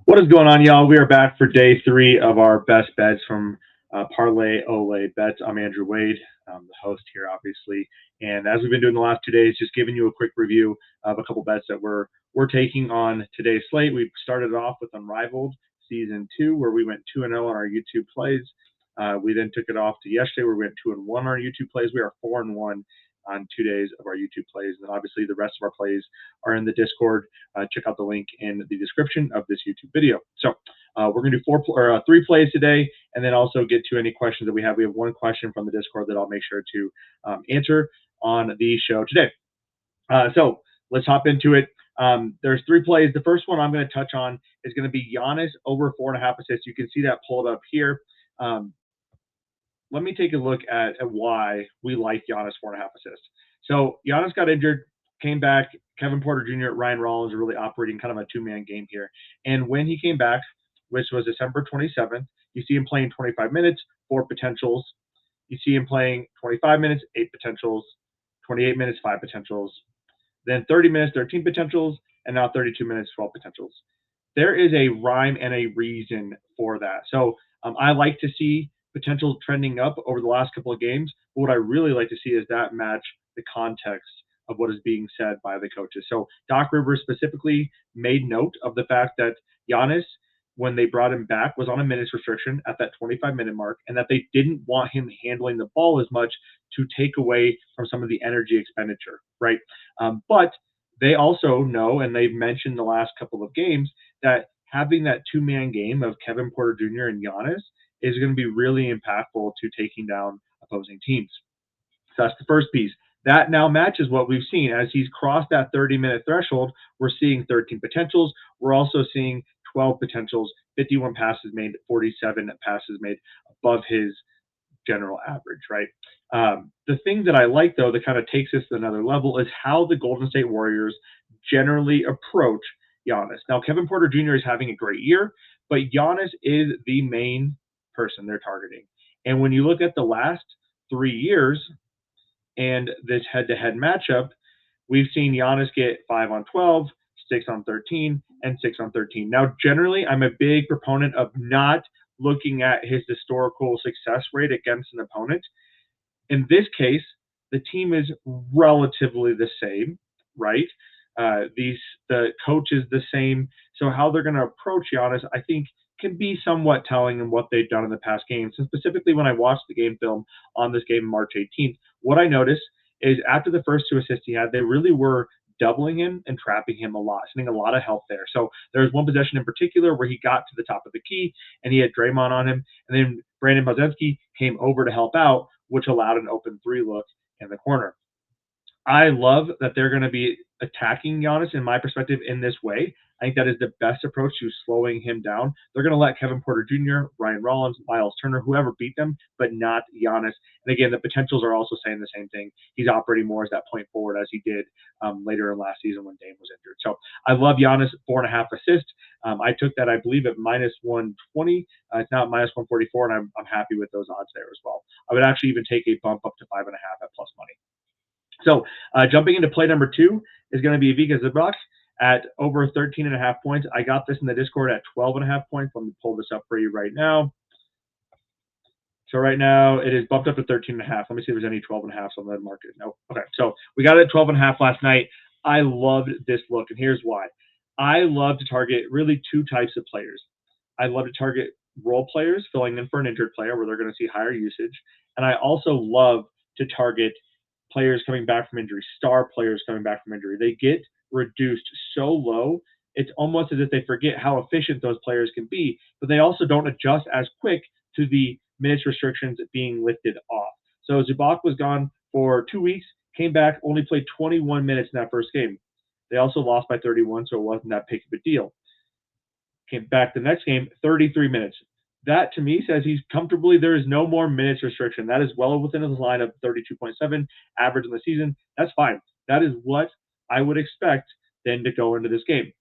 What is going on, y'all? We are back for day three of our best bets from Parlay Ole Bets. I'm Andrew Wade, I'm the host here, obviously. And as we've been doing the last 2 days, just giving you a quick review of a couple bets that we're taking on today's slate. We started off with Unrivaled Season 2, where we went 2-0 on our YouTube plays. We then took it off to yesterday, where we went 2-1 on our YouTube plays. We are 4-1 on 2 days of our YouTube plays. And obviously, the rest of our plays are in the Discord. Check out the link in the description of this YouTube video. So we're going to do three plays today, and then also get to any questions that we have. We have one question from the Discord that I'll make sure to answer on the show today. So let's hop into it. There's three plays. The first one I'm going to touch on is going to be Giannis over 4.5 assists. You can see that pulled up here. Let me take a look at why we like Giannis 4.5 assists. So Giannis got injured, came back. Kevin Porter Jr., Ryan Rollins are really operating kind of a two-man game here. And when he came back, which was December 27th, you see him playing 25 minutes, 4 potentials. You see him playing 25 minutes, 8 potentials, 28 minutes, 5 potentials, then 30 minutes, 13 potentials, and now 32 minutes, 12 potentials. There is a rhyme and a reason for that. So I like to see potential trending up over the last couple of games. But what I really like to see is that match the context of what is being said by the coaches. So Doc Rivers specifically made note of the fact that Giannis, when they brought him back, was on a minutes restriction at that 25-minute mark, and that they didn't want him handling the ball as much to take away from some of the energy expenditure, right? But they also know, and they've mentioned the last couple of games, that having that two-man game of Kevin Porter Jr. and Giannis is going to be really impactful to taking down opposing teams. So that's the first piece. That now matches what we've seen. As he's crossed that 30-minute threshold, we're seeing 13 potentials. We're also seeing 12 potentials, 51 passes made, 47 passes made above his general average, right? The thing that I like, though, that kind of takes us to another level is how the Golden State Warriors generally approach Giannis. Now, Kevin Porter Jr. is having a great year, but Giannis is the main person they're targeting. And when you look at the last 3 years and this head-to-head matchup, we've seen Giannis get 5 on 12, 6 on 13, and 6 on 13. Now, generally, I'm a big proponent of not looking at his historical success rate against an opponent. In this case, the team is relatively the same, right? The coach is the same. So how they're going to approach Giannis, I think, can be somewhat telling in what they've done in the past games. And specifically when I watched the game film on this game March 18th, what I noticed is after the first 2 assists he had, they really were doubling him and trapping him a lot, sending a lot of help there. So there was one possession in particular where he got to the top of the key and he had Draymond on him. And then Brandon Bogdanovic came over to help out, which allowed an open 3 look in the corner. I love that they're going to be attacking Giannis, in my perspective, in this way. I think that is the best approach to slowing him down. They're going to let Kevin Porter Jr., Ryan Rollins, Miles Turner, whoever beat them, but not Giannis. And again, the potentials are also saying the same thing. He's operating more as that point forward as he did later in last season when Dame was injured. So I love Giannis 4.5 assists. I took that, I believe, at minus 120. It's now at minus 144, and I'm happy with those odds there as well. I would actually even take a bump up to 5.5 at plus money. So jumping into play number 2 is going to be Ivica Zubac at over 13.5 points. I got this in the Discord at 12.5 points. Let me pull this up for you right now. So right now it is bumped up to 13.5. Let me see if there's any 12.5s on the market. No. Okay. So we got it at 12.5 last night. I loved this look, and here's why. I love to target really 2 types of players. I love to target role players filling in for an injured player where they're going to see higher usage. And I also love to target players coming back from injury, star players coming back from injury. They get reduced so low, it's almost as if they forget how efficient those players can be, but they also don't adjust as quick to the minutes restrictions being lifted off. So Zubac was gone for 2 weeks, came back, only played 21 minutes in that first game. They also lost by 31, so it wasn't that big of a deal. Came back the next game, 33 minutes. That to me says he's comfortably, there is no more minutes restriction. That is well within his line of 32.7 average in the season. That's fine. That is what I would expect then to go into this game.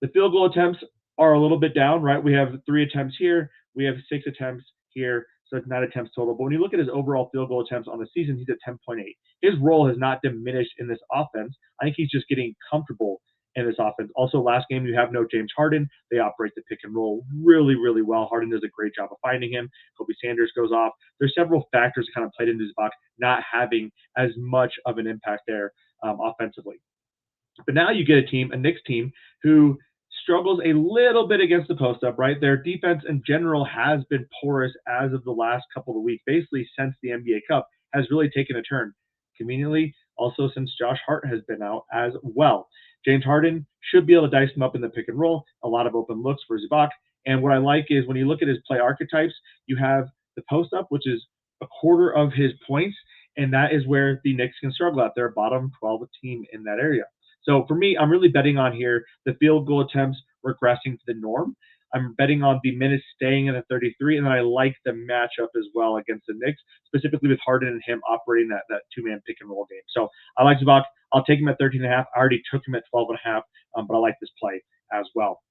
The field goal attempts are a little bit down, right? We have 3 attempts here. We have 6 attempts here. So it's 9 attempts total. But when you look at his overall field goal attempts on the season, he's at 10.8. His role has not diminished in this offense. I think he's just getting comfortable in this offense. Also, last game, you have no James Harden. They operate the pick and roll really, really well. Harden does a great job of finding him. Kobe Sanders goes off. There's several factors that kind of played into Zubac not having as much of an impact there offensively. But now you get a Knicks team, who struggles a little bit against the post up, right? Their defense in general has been porous as of the last couple of weeks, basically since the NBA Cup has really taken a turn. Conveniently, also since Josh Hart has been out as well. James Harden should be able to dice him up in the pick and roll, a lot of open looks for Zubac. And what I like is when you look at his play archetypes, you have the post up, which is a quarter of his points, and that is where the Knicks can struggle at. They're a bottom 12 team in that area. So for me, I'm really betting on here the field goal attempts regressing to the norm. I'm betting on the minutes staying in the 33, and then I like the matchup as well against the Knicks, specifically with Harden and him operating that two-man pick and roll game. So I like Zubac. I'll take him at 13.5. I already took him at 12.5, but I like this play as well.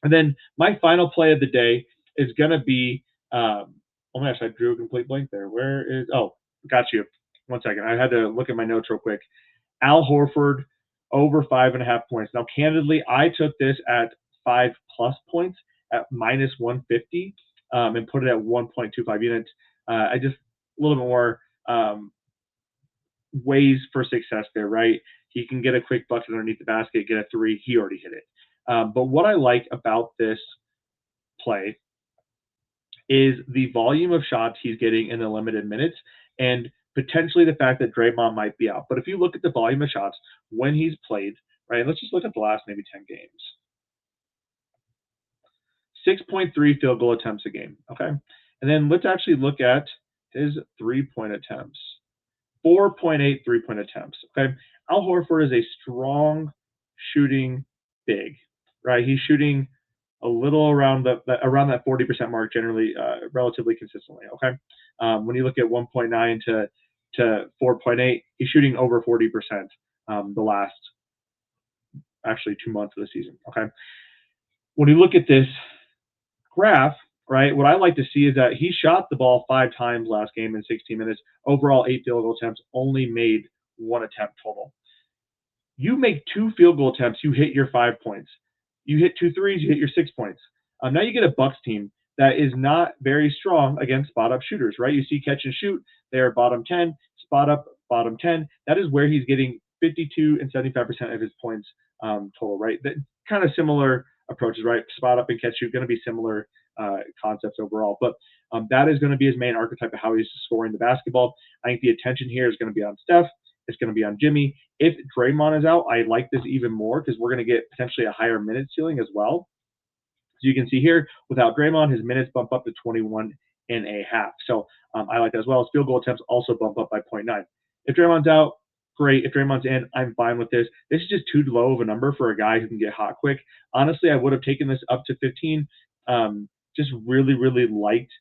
And then my final play of the day is going to be, oh my gosh, I drew a complete blank there. Got you. 1 second. I had to look at my notes real quick. Al Horford over 5.5 points. Now, candidly, I took this at 5+ points at -150 and put it at 1.25 units. I just a little bit more ways for success there, right? He can get a quick bucket underneath the basket, get a three. He already hit it. But what I like about this play is the volume of shots he's getting in the limited minutes, and potentially the fact that Draymond might be out. But if you look at the volume of shots when he's played, right, let's just look at the last maybe 10 games. 6.3 field goal attempts a game, okay? And then let's actually look at his three-point attempts. 4.8 three-point attempts, okay? Al Horford is a strong shooting big, right? He's shooting a little around around that 40% mark generally, relatively consistently, okay? When you look at 1.9 to 4.8, he's shooting over 40% the last actually 2 months of the season, okay? When you look at this graph, right, what I like to see is that he shot the ball 5 times last game in 16 minutes. Overall, 8 field goal attempts, only made 1 attempt total. You make 2 field goal attempts, you hit your 5 points. You hit 2 threes, you hit your 6 points. Now you get a Bucks team that is not very strong against spot-up shooters, right? You see catch and shoot, they're bottom 10, spot-up, bottom 10. That is where he's getting 52 and 75% of his points total, right? Kind of similar approaches, right? Spot-up and catch shoot, going to be similar concepts overall. But that is going to be his main archetype of how he's scoring the basketball. I think the attention here is going to be on Steph. It's going to be on Jimmy. If Draymond is out, I like this even more because we're going to get potentially a higher minute ceiling as well. So you can see here, without Draymond, his minutes bump up to 21.5. So I like that as well. His field goal attempts also bump up by 0.9. If Draymond's out, great. If Draymond's in, I'm fine with this. This is just too low of a number for a guy who can get hot quick. Honestly, I would have taken this up to 15. Just really, really liked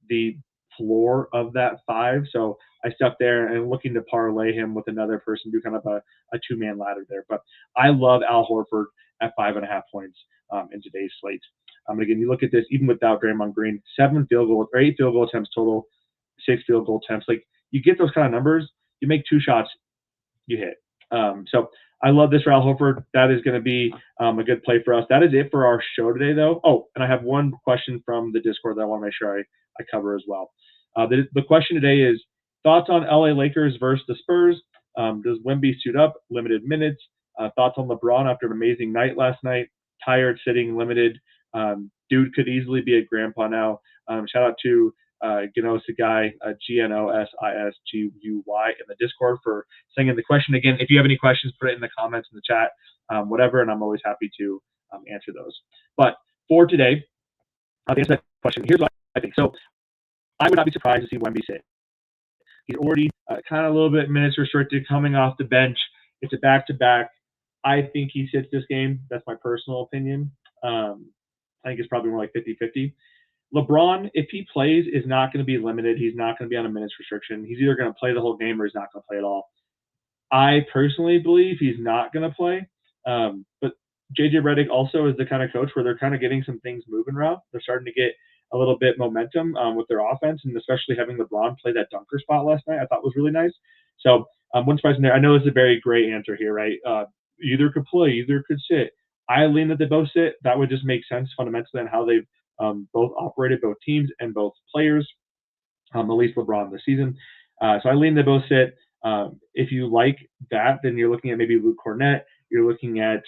the floor of that 5. So I stuck there and looking to parlay him with another person, do kind of a 2-man ladder there. But I love Al Horford at 5.5 points in today's slate. Again, you look at this, even without Draymond Green, 8 field goal attempts total, 6 field goal attempts. Like, you get those kind of numbers, you make 2 shots, you hit. So I love this for Al Horford. That is going to be a good play for us. That is it for our show today, though. Oh, and I have one question from the Discord that I want to make sure I cover as well. The question today is thoughts on LA Lakers versus the Spurs. Does Wemby suit up? Limited minutes. Thoughts on LeBron after an amazing night last night. Tired, sitting, limited. Dude could easily be a grandpa now. Shout out to Gnosis guy, Gnosisguy in the Discord for sending the question. Again, if you have any questions, put it in the comments in the chat, whatever, and I'm always happy to answer those. But for today, I'll answer that question. Here's what I think. So I would not be surprised to see Wemby sit. He's already kind of a little bit minutes restricted coming off the bench. It's a back-to-back. I think he sits this game. That's my personal opinion. I think it's probably more like 50-50. LeBron, if he plays, is not going to be limited. He's not going to be on a minutes restriction. He's either going to play the whole game or he's not going to play at all. I personally believe he's not going to play. But JJ Redick also is the kind of coach where they're kind of getting some things moving around. They're starting to get a little bit momentum with their offense, and especially having LeBron play that dunker spot last night, I thought was really nice. So wouldn't surprise me there. I know this is a very great answer here, right? either could play, either could sit. I lean that they both sit. That would just make sense fundamentally on how they've both operated, both teams and both players, at least LeBron this season. So I lean they both sit. If you like that, then you're looking at maybe Luke Cornett. You're looking at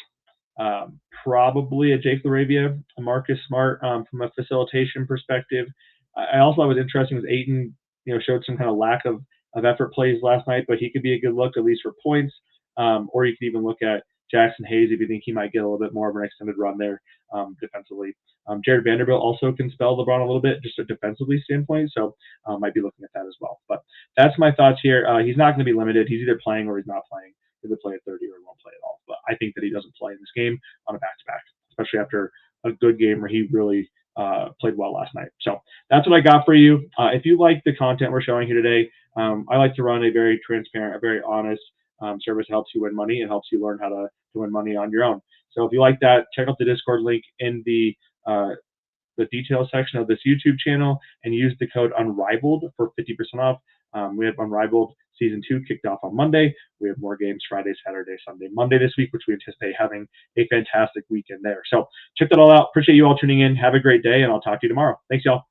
probably a Jake LaRavia, a Marcus Smart from a facilitation perspective. I also thought was interesting was Ayton, showed some kind of lack of effort plays last night, but he could be a good look at least for points. Or you could even look at Jackson Hayes if you think he might get a little bit more of an extended run there defensively. Jared Vanderbilt also can spell LeBron a little bit, just a defensively standpoint, so might be looking at that as well. But that's my thoughts here. He's not going to be limited. He's either playing or he's not playing. He'll play at 30 or he won't play at all. But I think that he doesn't play in this game on a back-to-back, especially after a good game where he really played well last night. So that's what I got for you. If you like the content we're showing here today, I like to run a very transparent, a very honest service that helps you win money and helps you learn how to win money on your own. So if you like that, check out the Discord link in the details section of this YouTube channel and use the code Unrivaled for 50% off. We have Unrivaled Season 2 kicked off on Monday. We have more games Friday, Saturday, Sunday, Monday this week, which we anticipate having a fantastic weekend there. So check that all out. Appreciate you all tuning in. Have a great day, and I'll talk to you tomorrow. Thanks, y'all.